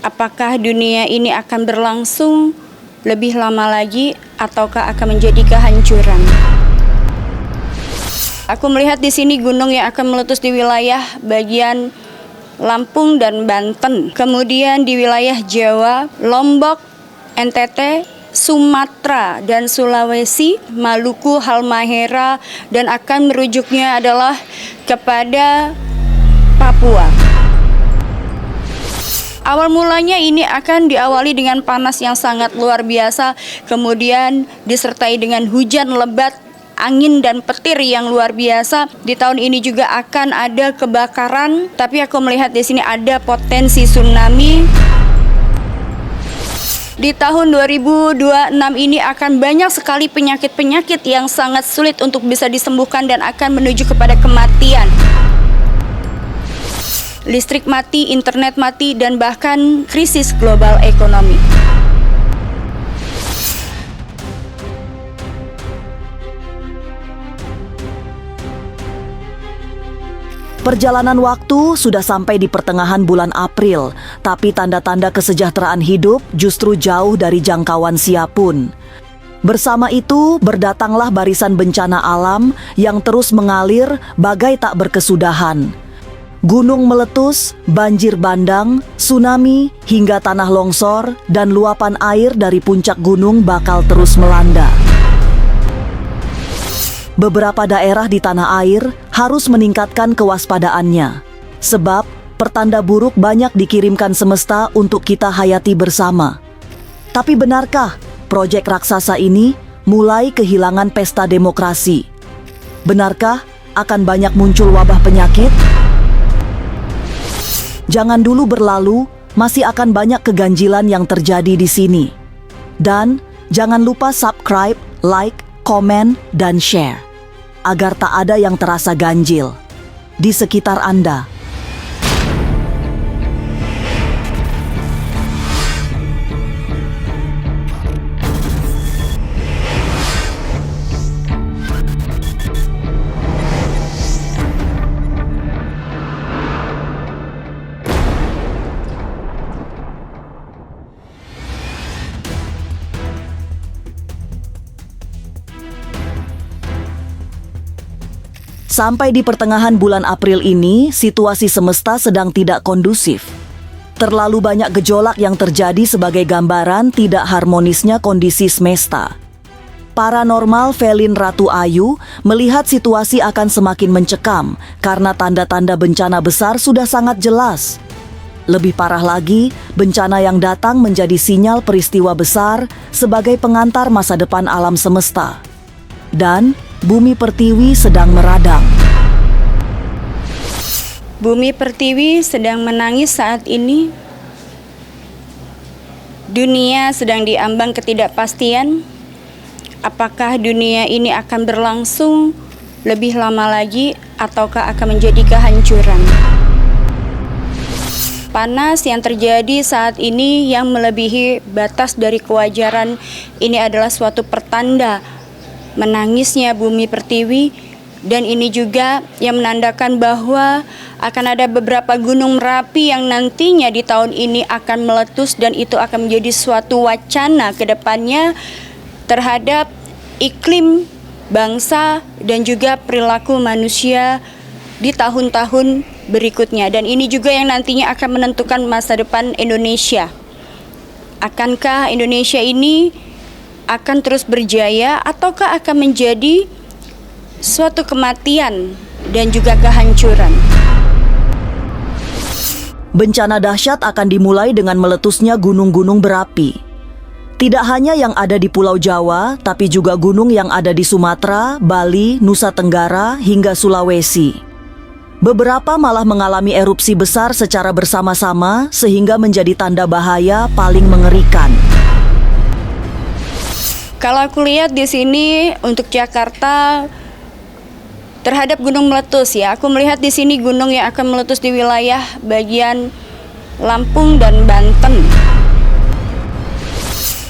Apakah dunia ini akan berlangsung lebih lama lagi ataukah akan menjadi kehancuran? Aku melihat di sini gunung yang akan meletus di wilayah bagian Lampung dan Banten. Kemudian di wilayah Jawa, Lombok, NTT, Sumatera dan Sulawesi, Maluku, Halmahera, dan akan merujuknya adalah kepada Papua. Awal mulanya ini akan diawali dengan panas yang sangat luar biasa, kemudian disertai dengan hujan lebat, angin dan petir yang luar biasa. Di tahun ini juga akan ada kebakaran, tapi aku melihat di sini ada potensi tsunami. Di tahun 2026 ini akan banyak sekali penyakit-penyakit yang sangat sulit untuk bisa disembuhkan dan akan menuju kepada kematian. Listrik mati, internet mati, dan bahkan krisis global ekonomi. Perjalanan waktu sudah sampai di pertengahan bulan April, tapi tanda-tanda kesejahteraan hidup justru jauh dari jangkauan siapapun. Bersama itu, berdatanglah barisan bencana alam yang terus mengalir bagai tak berkesudahan. Gunung meletus, banjir bandang, tsunami, hingga tanah longsor dan luapan air dari puncak gunung bakal terus melanda. Beberapa daerah di tanah air harus meningkatkan kewaspadaannya, sebab pertanda buruk banyak dikirimkan semesta untuk kita hayati bersama. Tapi benarkah proyek raksasa ini mulai kehilangan pesta demokrasi? Benarkah akan banyak muncul wabah penyakit? Jangan dulu berlalu, masih akan banyak keganjilan yang terjadi di sini. Dan jangan lupa subscribe, like, komen, dan share, agar tak ada yang terasa ganjil di sekitar Anda. Sampai di pertengahan bulan April ini, situasi semesta sedang tidak kondusif. Terlalu banyak gejolak yang terjadi sebagai gambaran tidak harmonisnya kondisi semesta. Paranormal Velin Ratu Ayu melihat situasi akan semakin mencekam karena tanda-tanda bencana besar sudah sangat jelas. Lebih parah lagi, bencana yang datang menjadi sinyal peristiwa besar sebagai pengantar masa depan alam semesta. Dan Bumi Pertiwi sedang meradang. Bumi Pertiwi sedang menangis saat ini. Dunia sedang diambang ketidakpastian. Apakah dunia ini akan berlangsung lebih lama lagi ataukah akan menjadi kehancuran? Panas yang terjadi saat ini yang melebihi batas dari kewajaran ini adalah suatu pertanda menangisnya Bumi Pertiwi, dan ini juga yang menandakan bahwa akan ada beberapa gunung Merapi yang nantinya di tahun ini akan meletus, dan itu akan menjadi suatu wacana ke depannya terhadap iklim bangsa dan juga perilaku manusia di tahun-tahun berikutnya. Dan ini juga yang nantinya akan menentukan masa depan Indonesia. Akankah Indonesia ini akan terus berjaya ataukah akan menjadi suatu kematian dan juga kehancuran? Bencana dahsyat akan dimulai dengan meletusnya gunung-gunung berapi. Tidak hanya yang ada di Pulau Jawa, tapi juga gunung yang ada di Sumatera, Bali, Nusa Tenggara, hingga Sulawesi. Beberapa malah mengalami erupsi besar secara bersama-sama sehingga menjadi tanda bahaya paling mengerikan. Kalau aku lihat di sini untuk Jakarta terhadap gunung meletus ya, aku melihat di sini gunung yang akan meletus di wilayah bagian Lampung dan Banten.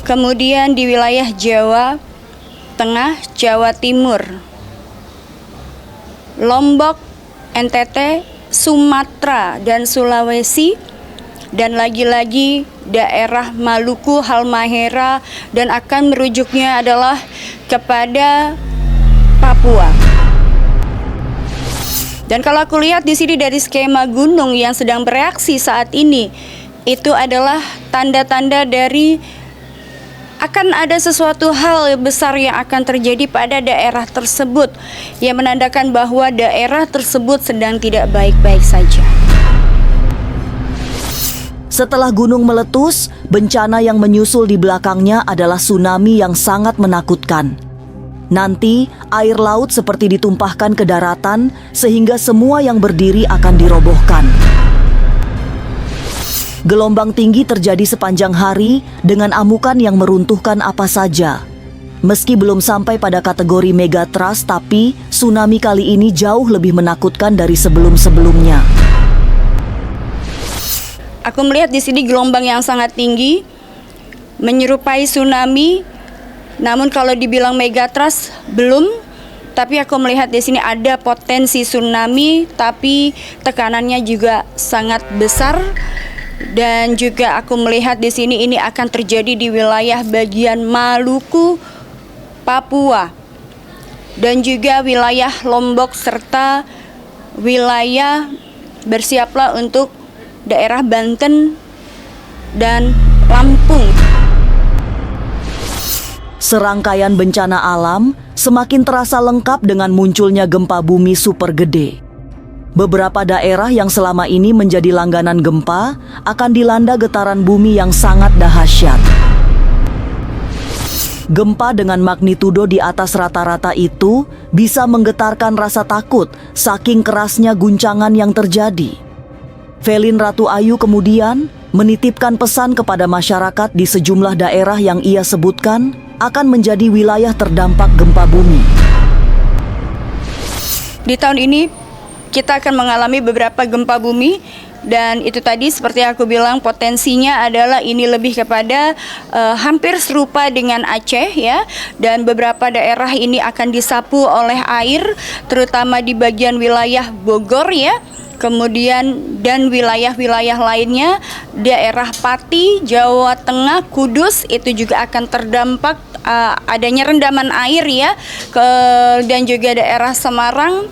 Kemudian di wilayah Jawa Tengah, Jawa Timur, Lombok, NTT, Sumatera dan Sulawesi, dan lagi-lagi daerah Maluku, Halmahera, dan akan merujuknya adalah kepada Papua. Dan kalau aku lihat di sini dari skema gunung yang sedang bereaksi saat ini, itu adalah tanda-tanda dari akan ada sesuatu hal besar yang akan terjadi pada daerah tersebut, yang menandakan bahwa daerah tersebut sedang tidak baik-baik saja. Setelah gunung meletus, bencana yang menyusul di belakangnya adalah tsunami yang sangat menakutkan. Nanti, air laut seperti ditumpahkan ke daratan sehingga semua yang berdiri akan dirobohkan. Gelombang tinggi terjadi sepanjang hari dengan amukan yang meruntuhkan apa saja. Meski belum sampai pada kategori megatrust, tapi tsunami kali ini jauh lebih menakutkan dari sebelum-sebelumnya. Aku melihat di sini gelombang yang sangat tinggi, menyerupai tsunami. Namun kalau dibilang megatrust belum, tapi aku melihat di sini ada potensi tsunami, tapi tekanannya juga sangat besar. Dan juga aku melihat di sini ini akan terjadi di wilayah bagian Maluku, Papua, dan juga wilayah Lombok serta wilayah bersiaplah untuk daerah Banten dan Lampung. Serangkaian bencana alam semakin terasa lengkap dengan munculnya gempa bumi super gede. Beberapa daerah yang selama ini menjadi langganan gempa akan dilanda getaran bumi yang sangat dahsyat. Gempa dengan magnitudo di atas rata-rata itu bisa menggetarkan rasa takut saking kerasnya guncangan yang terjadi. Velin Ratu Ayu kemudian menitipkan pesan kepada masyarakat di sejumlah daerah yang ia sebutkan akan menjadi wilayah terdampak gempa bumi. Di tahun ini kita akan mengalami beberapa gempa bumi, dan itu tadi seperti aku bilang potensinya adalah ini lebih kepada hampir serupa dengan Aceh ya, dan beberapa daerah ini akan disapu oleh air, terutama di bagian wilayah Bogor ya. Kemudian dan wilayah-wilayah lainnya, daerah Pati, Jawa Tengah, Kudus itu juga akan terdampak adanya rendaman air ya, dan juga daerah Semarang,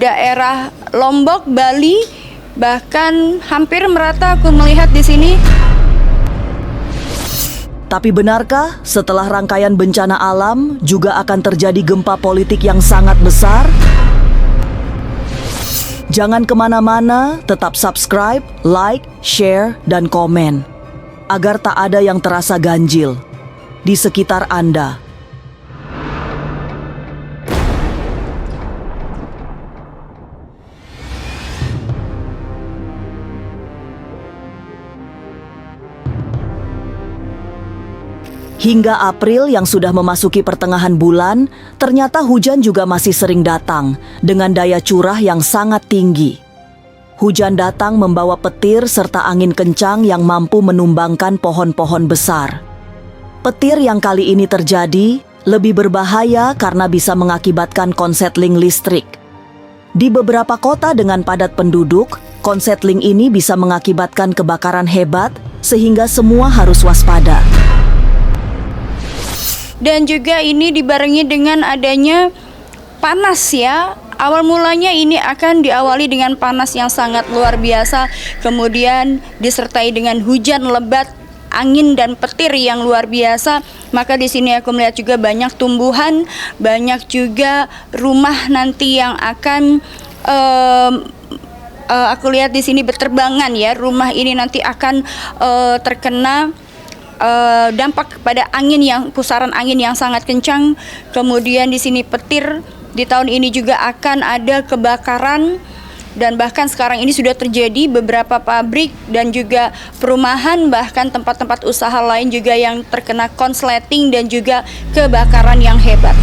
daerah Lombok, Bali, bahkan hampir merata aku melihat di sini. Tapi benarkah setelah rangkaian bencana alam juga akan terjadi gempa politik yang sangat besar? Jangan kemana-mana, tetap subscribe, like, share, dan komen agar tak ada yang terasa ganjil di sekitar Anda. Hingga April yang sudah memasuki pertengahan bulan, ternyata hujan juga masih sering datang dengan daya curah yang sangat tinggi. Hujan datang membawa petir serta angin kencang yang mampu menumbangkan pohon-pohon besar. Petir yang kali ini terjadi lebih berbahaya karena bisa mengakibatkan konsletling listrik. Di beberapa kota dengan padat penduduk, konsletling ini bisa mengakibatkan kebakaran hebat sehingga semua harus waspada. Dan juga ini dibarengi dengan adanya panas ya. Awal mulanya ini akan diawali dengan panas yang sangat luar biasa, kemudian disertai dengan hujan lebat, angin dan petir yang luar biasa. Maka di sini aku melihat juga banyak tumbuhan, banyak juga rumah nanti yang akan aku lihat di sini berterbangan ya. Rumah ini nanti akan terkena dampak kepada pusaran angin yang sangat kencang. Kemudian di sini petir. Di tahun ini juga akan ada kebakaran, dan bahkan sekarang ini sudah terjadi beberapa pabrik dan juga perumahan, bahkan tempat-tempat usaha lain juga yang terkena konsleting dan juga kebakaran yang hebat.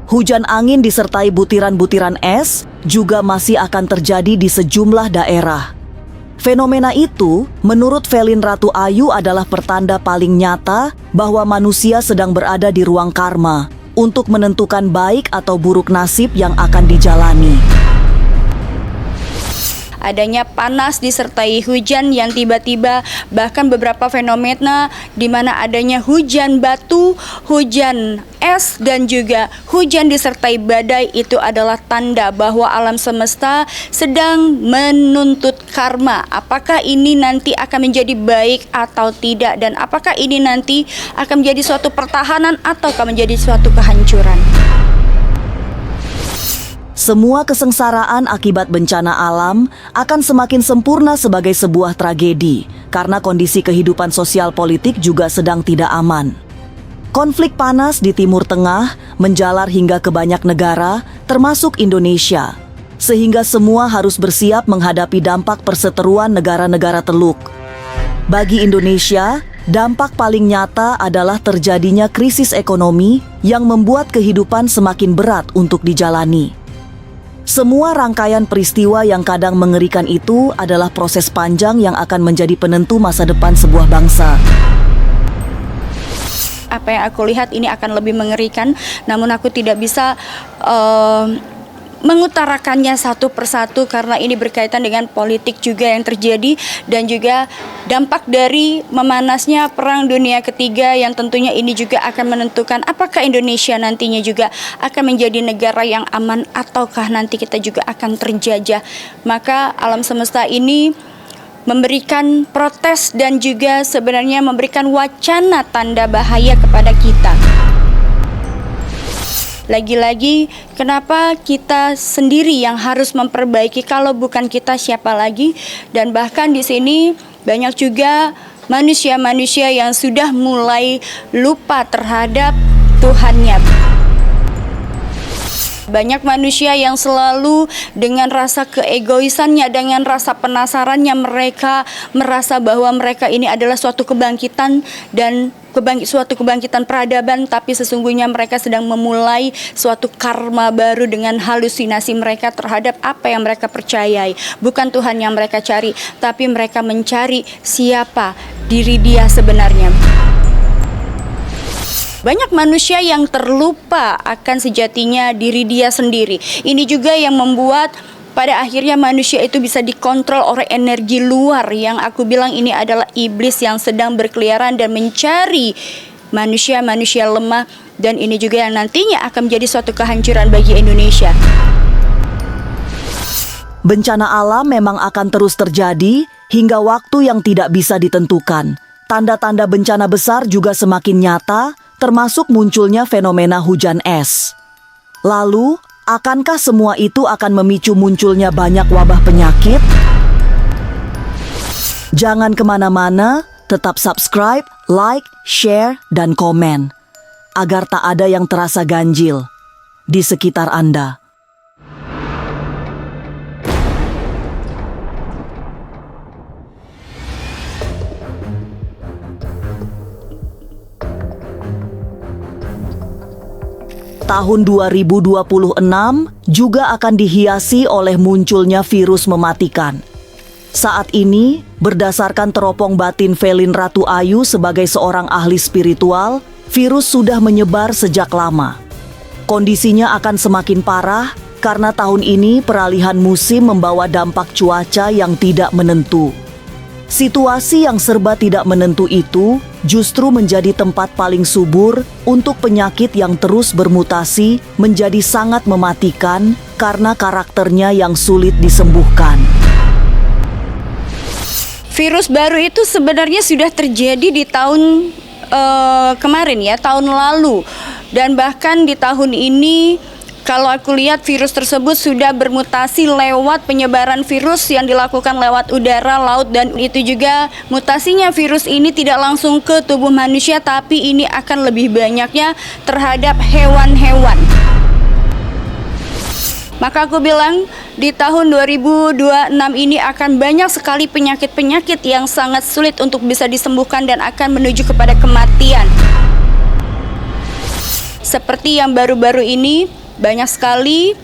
Hujan angin disertai butiran-butiran es juga masih akan terjadi di sejumlah daerah. Fenomena itu, menurut Velin Ratu Ayu, adalah pertanda paling nyata bahwa manusia sedang berada di ruang karma untuk menentukan baik atau buruk nasib yang akan dijalani. adanya panas disertai hujan yang tiba-tiba, bahkan beberapa fenomena di mana adanya hujan batu, hujan es, dan juga hujan disertai badai. Itu adalah tanda bahwa alam semesta sedang menuntut karma. Apakah ini nanti akan menjadi baik atau tidak, dan apakah ini nanti akan menjadi suatu pertahanan atau akan menjadi suatu kehancuran. Semua kesengsaraan akibat bencana alam akan semakin sempurna sebagai sebuah tragedi karena kondisi kehidupan sosial politik juga sedang tidak aman. Konflik panas di Timur Tengah menjalar hingga ke banyak negara, termasuk Indonesia, sehingga semua harus bersiap menghadapi dampak perseteruan negara-negara Teluk. Bagi Indonesia, dampak paling nyata adalah terjadinya krisis ekonomi yang membuat kehidupan semakin berat untuk dijalani. Semua rangkaian peristiwa yang kadang mengerikan itu adalah proses panjang yang akan menjadi penentu masa depan sebuah bangsa. Apa yang aku lihat ini akan lebih mengerikan, namun aku tidak bisa mengutarakannya satu persatu karena ini berkaitan dengan politik juga yang terjadi dan juga dampak dari memanasnya Perang Dunia Ketiga yang tentunya ini juga akan menentukan apakah Indonesia nantinya juga akan menjadi negara yang aman ataukah nanti kita juga akan terjajah. Maka alam semesta ini memberikan protes dan juga sebenarnya memberikan wacana tanda bahaya kepada kita. Lagi-lagi, kenapa kita sendiri yang harus memperbaiki, kalau bukan kita siapa lagi? Dan bahkan di sini banyak juga manusia-manusia yang sudah mulai lupa terhadap Tuhannya. Banyak manusia yang selalu dengan rasa keegoisannya, dengan rasa penasarannya, mereka merasa bahwa mereka ini adalah suatu kebangkitan dan suatu kebangkitan peradaban, tapi sesungguhnya mereka sedang memulai suatu karma baru dengan halusinasi mereka terhadap apa yang mereka percayai. Bukan Tuhan yang mereka cari, tapi mereka mencari siapa diri dia sebenarnya. Banyak manusia yang terlupa akan sejatinya diri dia sendiri. Ini juga yang membuat pada akhirnya manusia itu bisa dikontrol oleh energi luar yang aku bilang ini adalah iblis yang sedang berkeliaran dan mencari manusia-manusia lemah, dan ini juga yang nantinya akan menjadi suatu kehancuran bagi Indonesia. Bencana alam memang akan terus terjadi hingga waktu yang tidak bisa ditentukan. Tanda-tanda bencana besar juga semakin nyata, termasuk munculnya fenomena hujan es. Lalu, akankah semua itu akan memicu munculnya banyak wabah penyakit? Jangan kemana-mana, tetap subscribe, like, share, dan komen, agar tak ada yang terasa ganjil di sekitar Anda. Tahun 2026 juga akan dihiasi oleh munculnya virus mematikan. Saat ini, berdasarkan teropong batin Velin Ratu Ayu sebagai seorang ahli spiritual, virus sudah menyebar sejak lama. Kondisinya akan semakin parah karena tahun ini peralihan musim membawa dampak cuaca yang tidak menentu. Situasi yang serba tidak menentu itu justru menjadi tempat paling subur untuk penyakit yang terus bermutasi menjadi sangat mematikan karena karakternya yang sulit disembuhkan. Virus baru itu sebenarnya sudah terjadi di tahun kemarin ya, tahun lalu. Dan bahkan di tahun ini kalau aku lihat virus tersebut sudah bermutasi lewat penyebaran virus yang dilakukan lewat udara, laut, dan itu juga mutasinya virus ini tidak langsung ke tubuh manusia, tapi ini akan lebih banyaknya terhadap hewan-hewan. Maka aku bilang di tahun 2026 ini akan banyak sekali penyakit-penyakit yang sangat sulit untuk bisa disembuhkan dan akan menuju kepada kematian. Seperti yang baru-baru ini, banyak sekali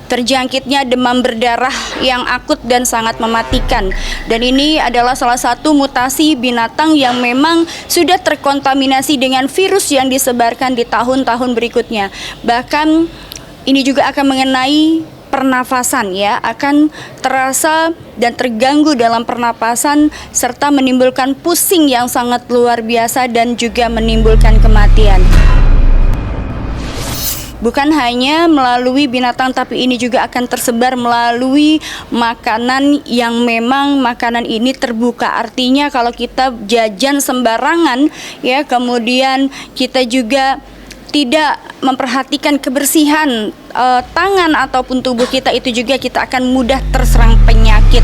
terjangkitnya demam berdarah yang akut dan sangat mematikan. Dan ini adalah salah satu mutasi binatang yang memang sudah terkontaminasi dengan virus yang disebarkan di tahun-tahun berikutnya. Bahkan ini juga akan mengenai pernafasan ya, akan terasa dan terganggu dalam pernapasan serta menimbulkan pusing yang sangat luar biasa dan juga menimbulkan kematian. Bukan hanya melalui binatang, tapi ini juga akan tersebar melalui makanan yang memang makanan ini terbuka. Artinya kalau kita jajan sembarangan ya, kemudian kita juga tidak memperhatikan kebersihan tangan ataupun tubuh kita, itu juga kita akan mudah terserang penyakit.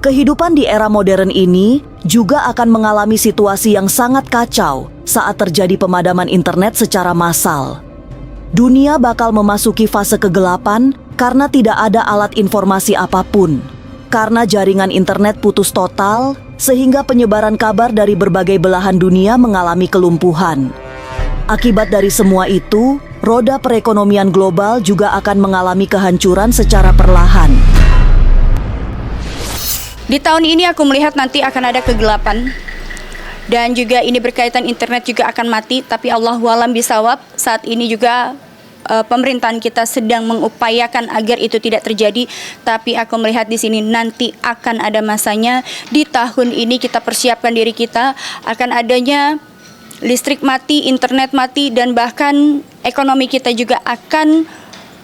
Kehidupan di era modern ini juga akan mengalami situasi yang sangat kacau saat terjadi pemadaman internet secara massal. Dunia bakal memasuki fase kegelapan karena tidak ada alat informasi apapun. Karena jaringan internet putus total, sehingga penyebaran kabar dari berbagai belahan dunia mengalami kelumpuhan. Akibat dari semua itu, roda perekonomian global juga akan mengalami kehancuran secara perlahan. Di tahun ini aku melihat nanti akan ada kegelapan. Dan juga ini berkaitan internet juga akan mati, tapi Allahu a'lam bishawab. Saat ini juga pemerintahan kita sedang mengupayakan agar itu tidak terjadi, tapi aku melihat di sini nanti akan ada masanya. Di tahun ini kita persiapkan diri kita akan adanya listrik mati, internet mati, dan bahkan ekonomi kita juga akan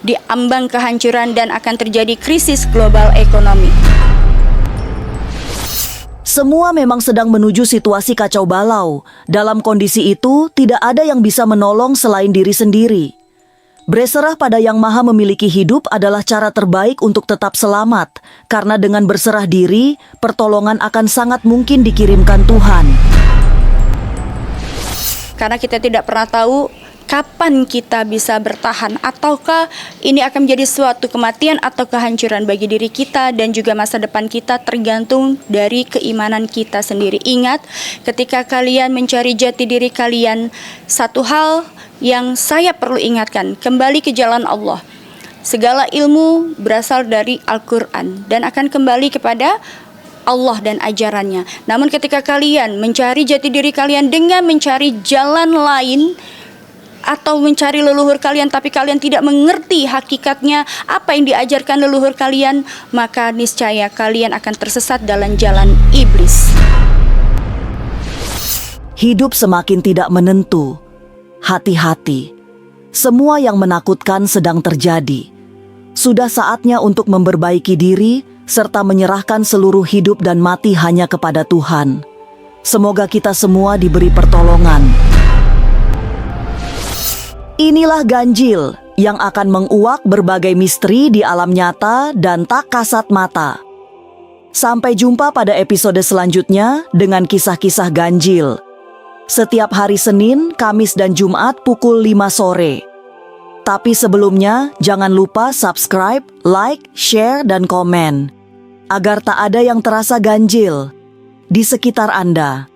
diambang kehancuran dan akan terjadi krisis global ekonomi. Semua memang sedang menuju situasi kacau balau. Dalam kondisi itu, tidak ada yang bisa menolong selain diri sendiri. Berserah pada Yang Maha memiliki hidup adalah cara terbaik untuk tetap selamat, karena dengan berserah diri, pertolongan akan sangat mungkin dikirimkan Tuhan. Karena kita tidak pernah tahu kapan kita bisa bertahan, ataukah ini akan menjadi suatu kematian atau kehancuran bagi diri kita dan juga masa depan kita, tergantung dari keimanan kita sendiri. Ingat, ketika kalian mencari jati diri kalian, satu hal yang saya perlu ingatkan, kembali ke jalan Allah. Segala ilmu berasal dari Al-Quran dan akan kembali kepada Allah dan ajarannya. Namun ketika kalian mencari jati diri kalian dengan mencari jalan lain, atau mencari leluhur kalian, tapi kalian tidak mengerti hakikatnya apa yang diajarkan leluhur kalian, maka niscaya kalian akan tersesat dalam jalan iblis. Hidup semakin tidak menentu. Hati-hati. Semua yang menakutkan sedang terjadi. Sudah saatnya untuk memperbaiki diri serta menyerahkan seluruh hidup dan mati hanya kepada Tuhan. Semoga kita semua diberi pertolongan. Inilah ganjil yang akan menguak berbagai misteri di alam nyata dan tak kasat mata. Sampai jumpa pada episode selanjutnya dengan kisah-kisah ganjil. Setiap hari Senin, Kamis, dan Jumat pukul 5 sore. Tapi sebelumnya, jangan lupa subscribe, like, share, dan komen. Agar tak ada yang terasa ganjil di sekitar Anda.